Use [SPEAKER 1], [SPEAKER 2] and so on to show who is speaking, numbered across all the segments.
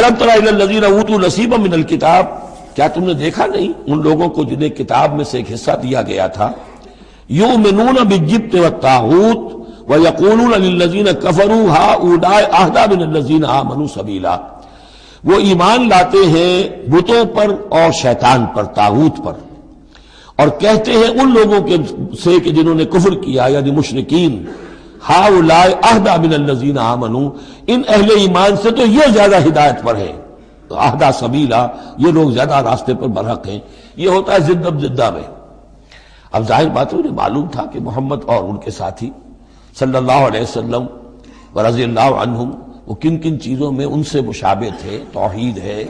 [SPEAKER 1] الم تر الی الذین اوتوا نصیبا من الکتاب، کیا تم نے دیکھا نہیں ان لوگوں کو جنہیں کتاب میں سے ایک حصہ دیا گیا تھا، یؤمنون بالجبت والطاغوت ویقولون للذین کفروا ہؤلاء اہدی من الذین آمنوا سبیلا، وہ ایمان لاتے ہیں بتوں پر اور شیطان پر، طاغوت پر، اور کہتے ہیں ان لوگوں کے سے کہ جنہوں نے کفر کیا یعنی مشرکین، ہؤلاء اہدی من الذین آمنوا، ان اہل ایمان سے تو یہ زیادہ ہدایت پر ہے، اہدی سبیلا، یہ لوگ زیادہ راستے پر برحق ہیں۔ یہ ہوتا ہے زدم زدہ میں۔ اب ظاہر بات ہے انہیں معلوم تھا کہ محمد اور ان کے ساتھی صلی اللہ علیہ وسلم ورضی اللہ عنہم وہ کن کن چیزوں میں ان سے مشابہ تھے، توحید ہے،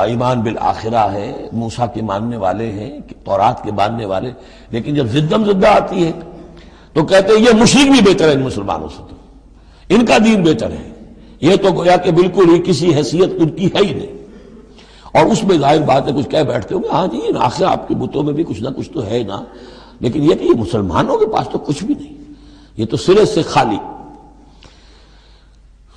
[SPEAKER 1] ایمان بالآخرہ ہے، موسیٰ کے ماننے والے ہیں، تورات کے ماننے والے، لیکن جب زدم زدہ آتی ہے تو کہتے ہیں یہ مشرک بھی بہتر ہے ان مسلمانوں سے، تو ان کا دین بہتر ہے، یہ تو گویا کہ بالکل ہی کسی حیثیت ان کی ہے ہی نہیں۔ اور اس میں ظاہر بات ہے کچھ کہہ بیٹھتے ہوں گے ہاں جی آخر آپ کے بتوں میں بھی کچھ نہ کچھ تو ہے نا، لیکن یہ کہ یہ مسلمانوں کے پاس تو کچھ بھی نہیں، یہ تو سرے سے خالی۔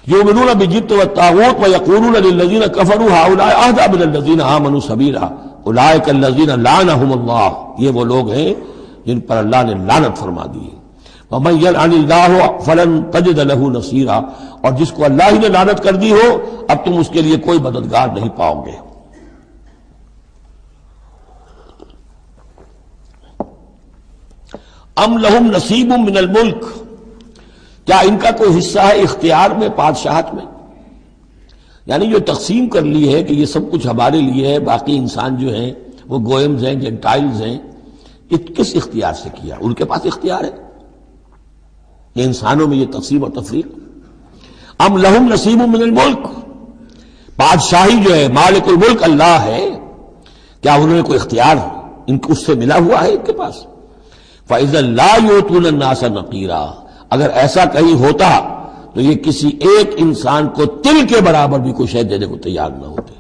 [SPEAKER 1] یؤمنون بالجبت والطاغوت ویقولون للذین کفروا ہؤلاء اہدی من الذین آمنوا سبیلا اولئک الذین لعنهم اللہ، یہ وہ لوگ ہیں جن پر اللہ نے لعنت فرما دی ہے۔ ومن یلعن اللہ فلن تجد له نصیرا، اور جس کو اللہ ہی نے لعنت کر دی ہو اب تم اس کے لیے کوئی مددگار نہیں پاؤ گے۔ ام لہم نصیب من الملک، کیا ان کا کوئی حصہ ہے اختیار میں، بادشاہت میں؟ یعنی جو تقسیم کر لی ہے کہ یہ سب کچھ ہمارے لیے ہے، باقی انسان جو ہیں وہ گوئمز ہیں، جینٹائلز ہیں، کس اختیار سے کیا؟ ان کے پاس اختیار ہے یہ انسانوں میں یہ تقسیم اور تفریق۔ ام لہم نصیب من الملک، بادشاہی جو ہے مالک الملک اللہ ہے، کیا انہوں نے کوئی اختیار ان کو اس سے ملا ہوا ہے ان کے پاس؟ فَإِذًا لَا يُؤْتُونَ النَّاسَ نَقِيرًا، اگر ایسا کہیں ہوتا تو یہ کسی ایک انسان کو تل کے برابر بھی کوئی شے دینے کو تیار نہ ہوتے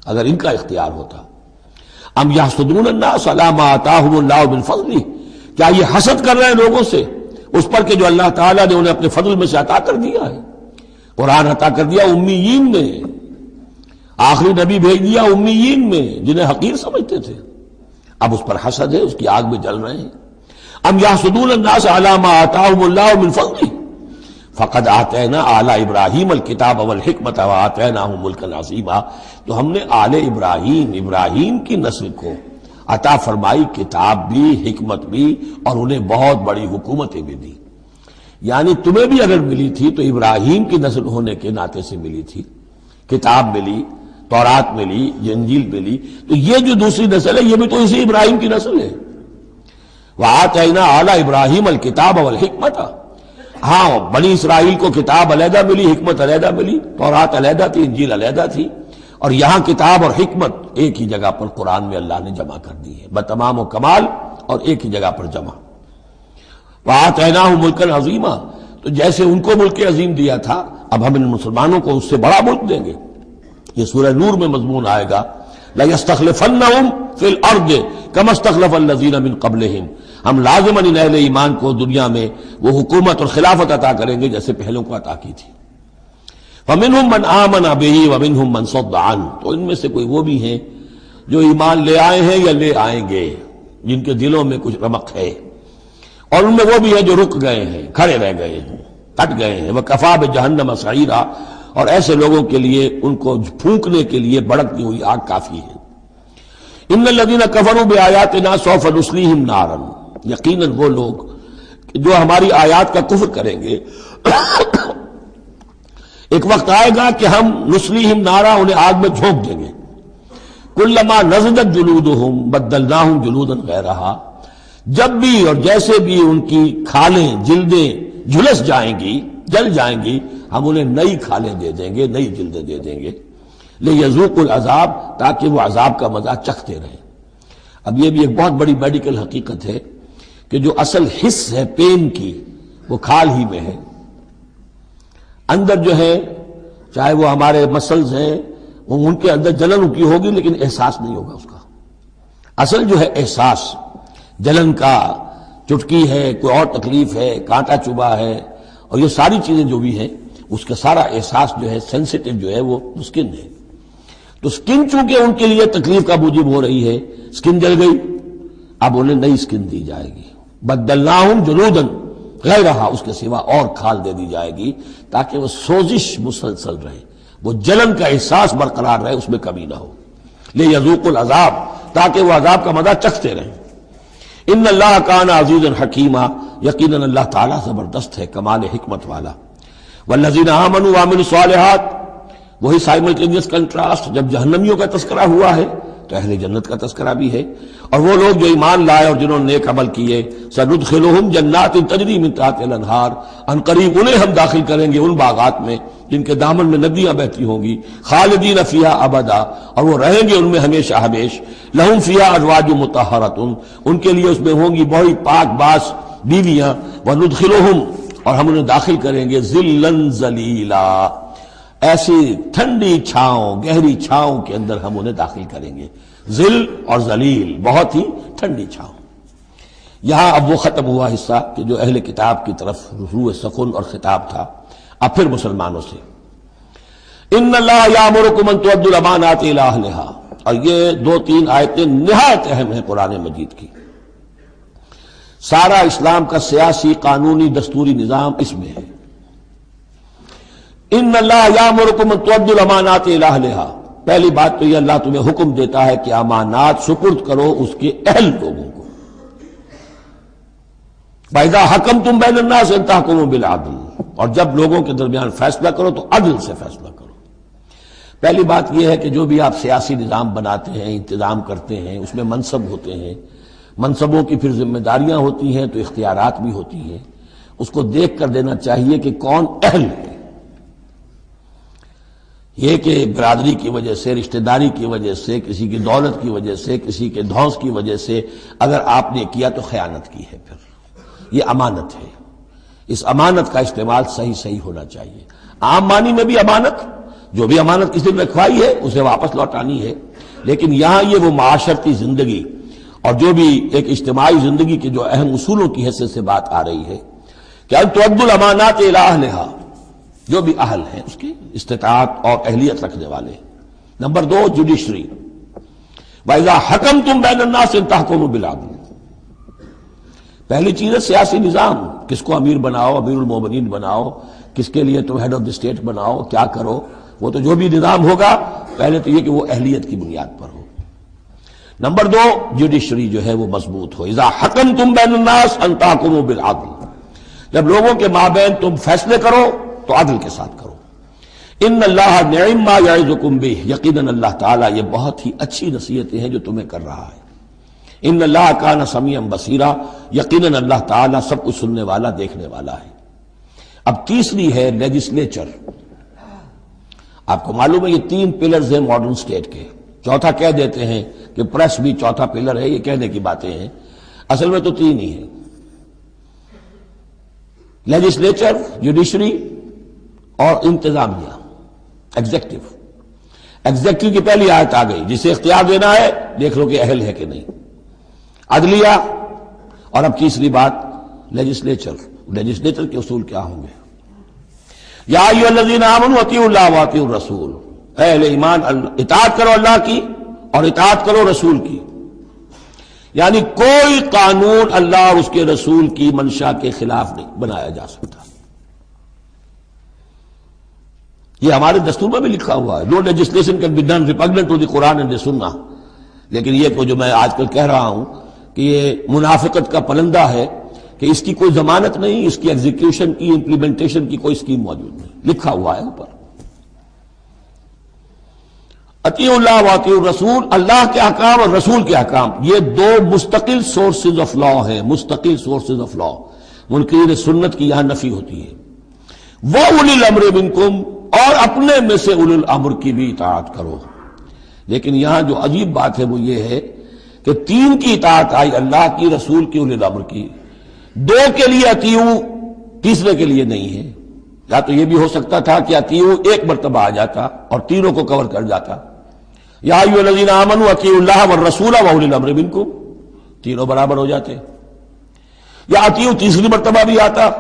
[SPEAKER 1] اگر ان کا اختیار ہوتا۔ ام یحسدون الناس علی ما آتاہم اللہ من فضلہ، کیا یہ حسد کر رہے ہیں لوگوں سے اس پر کہ جو اللہ تعالیٰ نے انہیں اپنے فضل میں سے عطا کر دیا ہے؟ قرآن عطا کر دیا امیین میں، آخری نبی بھیج دیا امیین میں جنہیں حقیر سمجھتے تھے، اب اس پر حسد ہے، اس کی آگ میں جل رہے ہیں۔ ام یحسدون الناس علی ما آتاہم اللہ من فضلہ فقد آتینا آل ابراہیم الکتاب والحکمت وآتیناہم ملکا عظیما، تو ہم نے آل ابراہیم کی نسل کو عطا فرمائی کتاب بھی، حکمت بھی، اور انہیں بہت بڑی حکومتیں بھی دی۔ یعنی تمہیں بھی اگر ملی تھی تو ابراہیم کی نسل ہونے کے ناطے سے ملی تھی، کتاب ملی، تورات ملی، انجیل ملی، تو یہ جو دوسری نسل ہے یہ بھی تو اسی ابراہیم کی نسل ہے۔ وآتینا آل ابراہیم الکتاب والحکمت، ہاں بنی اسرائیل کو کتاب علیحدہ ملی، حکمت علیحدہ ملی، تورات علیحدہ تھی، انجیل علیحدہ تھی، اور یہاں کتاب اور حکمت ایک ہی جگہ پر قرآن میں اللہ نے جمع کر دی ہے بتمام و کمال، اور ایک ہی جگہ پر جمع۔ وآتیناہم ملکا عظیما، تو جیسے ان کو ملک عظیم دیا تھا اب ہم ان مسلمانوں کو اس سے بڑا ملک دیں گے۔ یہ سورہ نور میں مضمون آئے گا لَيَسْتَخْلِفَنَّهُمْ فِي الْأَرْضِ كَمَا اسْتَخْلَفَ الَّذِينَ مِن قَبْلِهِمْ، ہم لازماً ان اہل ایمان کو دنیا میں وہ حکومت اور خلافت عطا کریں گے جیسے پہلوں کو عطا کی تھی۔ فَمِنْهُمْ مَنْ آمَنَ بِهِ وَمِنْهُمْ مَنْ صَدَّ عَنْهُ، تو ان میں سے کوئی وہ بھی ہیں جو ایمان لے آئے ہیں یا لے آئیں گے، جن کے دلوں میں کچھ رمق ہے، اور ان میں وہ بھی ہیں جو رک گئے ہیں، کھڑے رہ گئے ہیں، ہٹ گئے ہیں۔ وَكَفَىٰ بِجَهَنَّمَ سَعِيرًا، اور ایسے لوگوں کے لیے ان کو پھونکنے کے لیے بڑکتی ہوئی آگ کافی ہے۔ ان الذین کفروا بآیاتنا سوف نصلیہم نارا، یقیناً وہ لوگ جو ہماری آیات کا کفر کریں گے ایک وقت آئے گا کہ ہم نصلیہم نارا، انہیں آگ میں جھونک دیں گے۔ کلما نضجت جلودہم بدلناہم جلودا غیرہا، جب بھی اور جیسے بھی ان کی کھالیں، جلدیں جھلس جائیں گی، جل جائیں گی، ہم انہیں نئی کھالیں دے دیں گے، نئی جلدیں دے دیں گے، لِيَذُوقُوا الْعَذَابَ، تاکہ وہ عذاب کا مزہ چکھتے رہیں۔ اب یہ بھی ایک بہت بڑی میڈیکل حقیقت ہے کہ جو اصل حس ہے پین کی وہ کھال ہی میں ہے، اندر جو ہے چاہے وہ ہمارے مسلز ہیں وہ ان کے اندر جلن کی ہوگی لیکن احساس نہیں ہوگا اس کا۔ اصل جو ہے احساس جلن کا، چٹکی ہے، کوئی اور تکلیف ہے، کانٹا چبھا ہے، اور یہ ساری چیزیں جو بھی ہیں اس کا سارا احساس جو ہے سینسیٹیو جو ہے وہ سکن ہے. تو سکن چونکہ ان کے لیے تکلیف کا موجب ہو رہی ہے، سکن جل گئی، اب انہیں نئی سکن دی جائے گی. بدلناہم جلودن غیرہا، اس کے سوا اور کھال دے دی جائے گی تاکہ وہ سوزش مسلسل رہے، وہ جلن کا احساس برقرار رہے، اس میں کمی نہ ہو. لیذوقوا العذاب، تاکہ وہ عذاب کا مزہ چکھتے رہیں. ان اللہ کان عزیزا حکیما، یقیناً اللہ تعالیٰ زبردست ہے، کمال حکمت والا. والذین آمنوا وعملوا الصالحات، وہی سائملٹینیس کنٹراسٹ، جب جہنمیوں کا تذکرہ ہوا ہے تو اہل جنت کا تذکرہ بھی ہے. اور وہ لوگ جو ایمان لائے اور جنہوں نے نیک عمل کیے، سندخلہم جنات تجری من تحتہا الانہار، ان قریب انہیں ہم داخل کریں گے ان باغات میں جن کے دامن میں ندیاں بہتی ہوں گی، خالدین فیہا ابدا، اور وہ رہیں گے ان میں ہمیشہ ہمیش. لہم فیہا ازواج مطہرۃ، ان کے لیے اس میں ہوں گی بڑی پاک باز بیویاں. وندخلہم، اور ہم انہیں داخل کریں گے ظلا ذلیلا، ایسی ٹھنڈی چھاؤں، گہری چھاؤں کے اندر ہم انہیں داخل کریں گے. ذل اور ذلیل، بہت ہی ٹھنڈی چھاؤں. یہاں اب وہ ختم ہوا حصہ کہ جو اہل کتاب کی طرف روح سخن اور خطاب تھا. اب پھر مسلمانوں سے، ان اللہ یامرکم ان تؤدوا الامانات الی اہلھا، اور یہ 2-3 آیتیں نہایت اہم ہیں قرآن مجید کی. سارا اسلام کا سیاسی، قانونی، دستوری نظام اس میں ہے. ان اللہ یامرکم ان تؤدوا الامانات الی اہلھا، پہلی بات تو یہ اللہ تمہیں حکم دیتا ہے کہ امانات سپرد کرو اس کے اہل لوگوں کو. وَإِذَا حَكَمْتُمْ بَيْنَ النَّاسِ أَن تَحْكُمُوا بِالْعَدْلِ، اور جب لوگوں کے درمیان فیصلہ کرو تو عدل سے فیصلہ کرو. پہلی بات یہ ہے کہ جو بھی آپ سیاسی نظام بناتے ہیں، انتظام کرتے ہیں، اس میں منصب ہوتے ہیں، منصبوں کی پھر ذمہ داریاں ہوتی ہیں تو اختیارات بھی ہوتی ہیں. اس کو دیکھ کر دینا چاہیے کہ کون اہل ہے. یہ کہ برادری کی وجہ سے، رشتہ داری کی وجہ سے، کسی کی دولت کی وجہ سے، کسی کے دھونس کی وجہ سے اگر آپ نے کیا تو خیانت کی ہے. پھر یہ امانت ہے، اس امانت کا استعمال صحیح ہونا چاہیے. عام معنی میں بھی امانت، جو بھی امانت کسی نے رکھوائی ہے اسے واپس لوٹانی ہے. لیکن یہاں یہ وہ معاشرتی زندگی اور جو بھی ایک اجتماعی زندگی کے جو اہم اصولوں کی حیثیت سے بات آ رہی ہے کہ ان تؤدوا الامانات الی اہلھا، جو بھی اہل ہیں اس کی استطاعت اور اہلیت رکھنے والے. نمبر 2 جوڈیشری، وَإِذَا حَكَمْتُمْ بَيْنَ النَّاسِ أَن تَحْكُمُوا بِالْعَدْلِ. پہلی چیز ہے سیاسی نظام، کس کو امیر بناؤ، امیر المومنین بناؤ، کس کے لیے تم ہیڈ آف دی اسٹیٹ بناؤ، کیا کرو. وہ تو جو بھی نظام ہوگا پہلے تو یہ کہ وہ اہلیت کی بنیاد پر ہو. نمبر 2 جوڈیشری جو ہے وہ مضبوط ہو. اذا حکمتم بین الناس ان تحکموا بالعدل، جب لوگوں کے مابین تم فیصلے کرو تو عدل کے ساتھ کرو. ان اللہ نعم ما یعظکم بہ، یقیناً اللہ تعالیٰ یہ بہت ہی اچھی نصیحتیں ہیں جو تمہیں کر رہا ہے. ان اللہ کان سمیعا بصیرا، یقیناً اللہ تعالیٰ سب کچھ سننے والا، دیکھنے والا ہے. اب تیسری ہے لیجسلیچر. آپ کو معلوم ہے یہ 3 پلرز ہیں ماڈرن اسٹیٹ کے. چوتھا کہہ دیتے ہیں کہ پریس بھی چوتھا پلر ہے، یہ کہنے کی باتیں ہیں، اصل میں تو 3 ہی ہیں: لیجسلیچر، جوڈیشری اور انتظامیہ، ایگزیکٹو. ایگزیکٹو کی پہلی آیت آ گئی، جسے اختیار دینا ہے دیکھ لو کہ اہل ہے کہ نہیں. عدلیہ، اور اب تیسری بات لیجسلیچر. لیجسلیچر کے اصول کیا ہوں گے؟ یا ایھا الذین آمنوا اطیعوا اللہ واطیعوا الرسول، اے اہل ایمان اطاعت کرو اللہ کی اور اطاعت کرو رسول کی. یعنی کوئی قانون اللہ اور اس کے رسول کی منشا کے خلاف نہیں بنایا جا سکتا. یہ ہمارے دستور میں بھی لکھا ہوا ہے، no legislation can be done repugnant to the Quran and the Sunnah. لیکن یہ تو جو میں آج کل کہہ رہا ہوں کہ یہ منافقت کا پلندہ ہے کہ اس کی کوئی ضمانت نہیں، اس کی ایگزیکیوشن کی، امپلیمنٹیشن کی کوئی اسکیم موجود نہیں. لکھا ہوا ہے اوپر. اطیعوا اللہ واطیعوا الرسول، اللہ کے احکام اور رسول کے احکام، یہ 2 مستقل سورسز آف لا ہیں، مستقل سورسز آف لا. منکرین سنت کی یہاں نفی ہوتی ہے. وَأُولِي الْأَمْرِ مِنْكُمْ، اور اپنے میں سے اولو الامر کی بھی اطاعت کرو. لیکن یہاں جو عجیب بات ہے وہ یہ ہے کہ 3 کی اطاعت آئی، اللہ کی، رسول کی، اولی الامر کی. 2 کے لیے اطیعوا، تیسرے کے لیے نہیں ہے. یا تو یہ بھی ہو سکتا تھا کہ اطیعوا ایک مرتبہ آ جاتا اور تینوں کو کور کر جاتا. یا ایھا الذین آمنوا اطیعوا اللہ والرسول واولی الامر منکم، تینوں برابر ہو جاتے. یا اطیعوا تیسری مرتبہ بھی آتا،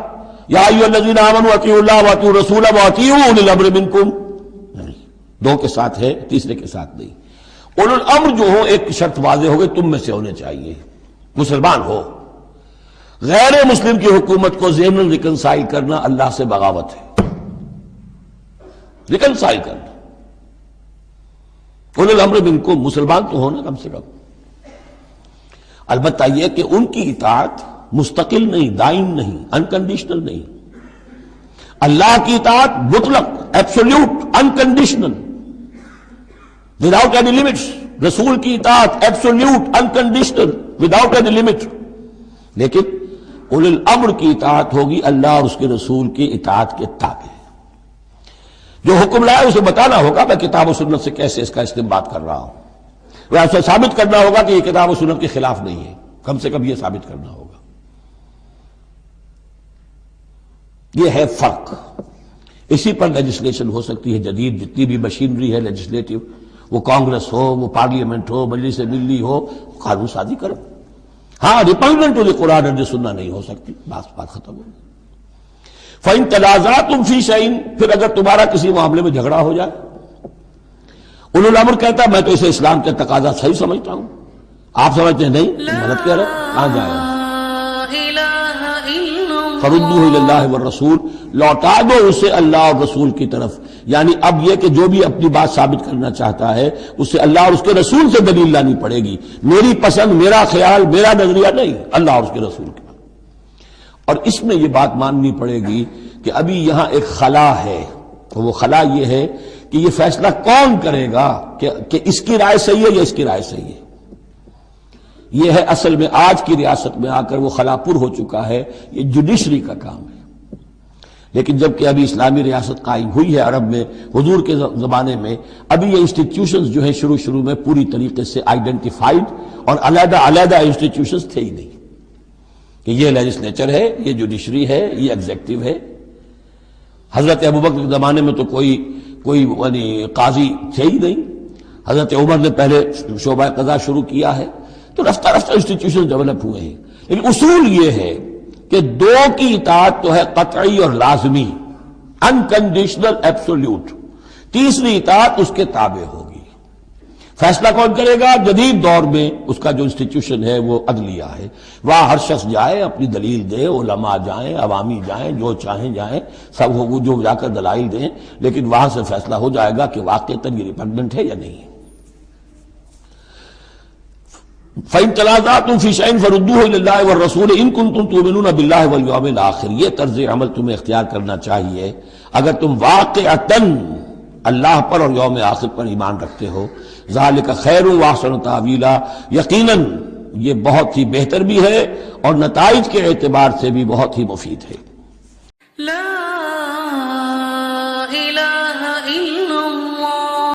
[SPEAKER 1] یا ایھا الذین آمنوا اطیعوا اللہ واطیعوا الرسول واطیعوا اولی الامر منکم، دو کے ساتھ ہے، تیسرے کے ساتھ نہیں۔ اولو الامر جو ہو، ایک شرط واضح ہو گئی، تم میں سے ہونے چاہیے، مسلمان ہو۔ غیر مسلم کی حکومت کو ضمن ریکنسائل کرنا اللہ سے بغاوت ہے، ریکنسائل کرنا۔ اولو الامر منکم، مسلمان تو ہونا کم سے کم۔ البتہ یہ کہ ان کی اطاعت مستقل نہیں، دائم نہیں، انکنڈیشنل نہیں۔ اللہ کی اطاعت مطلق، absolute, unconditional, without any limits. رسول کی اطاعت absolute, unconditional, without any limit. لیکن اولو الامر کی اطاعت ہوگی اللہ اور اس کے رسول کی اطاعت کے تابع۔ جو حکم لائے اسے بتانا ہوگا میں کتاب و سنت سے کیسے اس کا استنباط کر رہا ہوں، ویسے ثابت کرنا ہوگا کہ یہ کتاب و سنت کے خلاف نہیں ہے، کم سے کم یہ ثابت کرنا ہوگا۔ یہ ہے فرق۔ اسی پر لیجسلیشن ہو سکتی ہے جدید، جتنی بھی مشینری ہے لیجسلیٹو، وہ کانگریس ہو، وہ پارلیمنٹ ہو، مجلس ملی ہو، قانون سازی کرو۔ ہاں ریپنڈنٹ ٹو دی قرآن اینڈ سننا نہیں ہو سکتی، بات ختم ہو۔ فَإِن تَنَازَعْتُمْ فِي شَيْءٍ، پھر اگر تمہارا کسی معاملے میں جھگڑا ہو جائے، اولو الامر کہتا ہے میں تو اسے اسلام کے تقاضا صحیح سمجھتا ہوں، آپ سمجھتے ہیں نہیں غلط کہہ رہے، کہاں جائیں؟ فردوہ الی اللہ والرسول، لوٹا دو اسے اللہ اور رسول کی طرف۔ یعنی اب یہ کہ جو بھی اپنی بات ثابت کرنا چاہتا ہے اسے اللہ اور اس کے رسول سے دلیل لانی پڑے گی، میری پسند، میرا خیال، میرا نظریہ نہیں، اللہ اور اس کے رسول کا۔ اور اس میں یہ بات ماننی پڑے گی کہ ابھی یہاں ایک خلا ہے، تو وہ خلا یہ ہے کہ یہ فیصلہ کون کرے گا کہ اس کی رائے صحیح ہے یا اس کی رائے صحیح ہے۔ یہ ہے اصل میں آج کی ریاست میں آ کر وہ خلا پر ہو چکا ہے، یہ جوڈیشری کا کام ہے۔ لیکن جبکہ ابھی اسلامی ریاست قائم ہوئی ہے عرب میں، حضور کے زمانے میں ابھی یہ انسٹیٹیوشنز جو ہیں شروع میں پوری طریقے سے آئیڈینٹیفائڈ اور علیحدہ انسٹیٹیوشنز تھے ہی نہیں کہ یہ لیجسلیچر ہے، یہ جوڈیشری ہے، یہ ایگزیکٹو ہے۔ حضرت ابوبکر کے زمانے میں تو کوئی یعنی قاضی تھے ہی نہیں، حضرت عمر نے پہلے شعبہ قضا شروع کیا ہے، تو رفتہ انسٹیٹیوشن ڈیولپ ہوئے ہیں۔ لیکن اصول یہ ہے کہ دو کی اطاعت تو ہے قطعی اور لازمی، انکنڈیشنل، ایبسولوٹ۔ تیسری اطاعت اس کے تابع ہوگی۔ فیصلہ کون کرے گا؟ جدید دور میں اس کا جو انسٹیٹیوشن ہے وہ عدلیہ ہے، وہاں ہر شخص جائے، اپنی دلیل دے، علماء جائیں، عوامی جائیں، جو چاہیں جائیں، سب وہ جو جا کر دلائل دیں، لیکن وہاں سے فیصلہ ہو جائے گا کہ واقعتاً یہ ریپنڈنٹ ہے یا نہیں ہے۔ فَإِن تَنَازَعْتُمْ فِي شَيْءٍ فَرُدُّوهُ إِلَى اللَّهِ وَالرَّسُولِ إِن كُنتُمْ تُؤْمِنُونَ بِاللَّهِ وَالْيَوْمِ الْآخِرِ۔ یہ طرز عمل تمہیں اختیار کرنا چاہیے اگر تم واقعتاً اللہ پر اور یوم آخر پر ایمان رکھتے ہو۔ ذَلِكَ خَيْرٌ وَأَحْسَنُ تَأْوِيلًا، یقیناً یہ بہت ہی بہتر بھی ہے اور نتائج کے اعتبار سے بھی بہت ہی مفید ہے۔